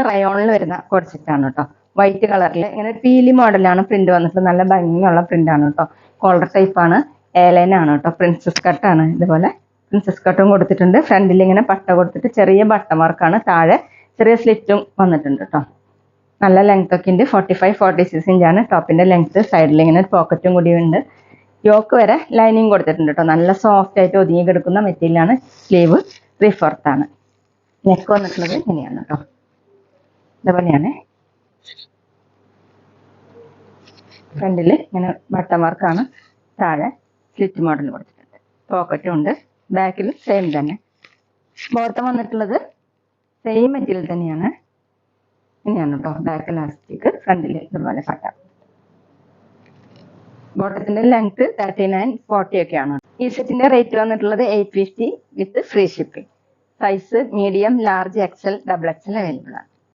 റയോണിൽ വരുന്ന കോഡ്സെറ്റാണ് കേട്ടോ. വൈറ്റ് കളറിൽ ഇങ്ങനെ പീലി മോഡലാണ് പ്രിന്റ് വന്നിട്ട് നല്ല ഭംഗിയുള്ള പ്രിന്റ് ആണ് കേട്ടോ. കോളർ ടൈപ്പ് ആണ്, എയർലൈൻ ആണ് കേട്ടോ. പ്രിൻസസ് കട്ടാണ്. ഇതുപോലെ പ്രിൻസസ് കട്ടും കൊടുത്തിട്ടുണ്ട്. ഫ്രണ്ടിൽ ഇങ്ങനെ പട്ട കൊടുത്തിട്ട് ചെറിയ ബട്ടൺ വർക്കാണ്. താഴെ ചെറിയ സ്ലിറ്റും വന്നിട്ടുണ്ട് കേട്ടോ. നല്ല ലെങ്ത് ഒക്കെ ഉണ്ട്. 45-46 ഇഞ്ചാണ് ടോപ്പിന്റെ ലെങ്ത്. സൈഡിൽ ഇങ്ങനെ പോക്കറ്റും കൂടി ഉണ്ട്. യോക്ക് വരെ ലൈനിങ് കൊടുത്തിട്ടുണ്ട് കേട്ടോ. നല്ല സോഫ്റ്റ് ആയിട്ട് ഒതുങ്ങി കിടക്കുന്ന മെറ്റീരിയലാണ്. സ്ലീവ് 3/4 ആണ്. നെക്ക് വന്നിട്ടുള്ളത് ഇങ്ങനെയാണ് കേട്ടോ. ഇതുപോലെയാണ്. ഫ്രണ്ടിൽ ഇങ്ങനെ ബട്ടൺ വർക്കാണ്. താഴെ സ്ലിറ്റ് മോഡൽ കൊടുത്തിട്ടുണ്ട്. പോക്കറ്റും ഉണ്ട്. ബാക്കിൽ സെയിം തന്നെ. ബോട്ടം വന്നിട്ടുള്ളത് സെയിം മെറ്റീരിയൽ തന്നെയാണ്. ഇങ്ങനെയാണ് കേട്ടോ. ബാക്ക് ഇലാസ്റ്റിക്, ഫ്രണ്ടിൽ ഇതുപോലെ പട്ട. ബോട്ടത്തിന്റെ ലെങ്ത് 39-40 ഒക്കെയാണ്. ഈ സെറ്റിന്റെ റേറ്റ് വന്നിട്ടുള്ളത് 850 വിത്ത് free shipping. Size medium, large, XL, XXL available ആണ്.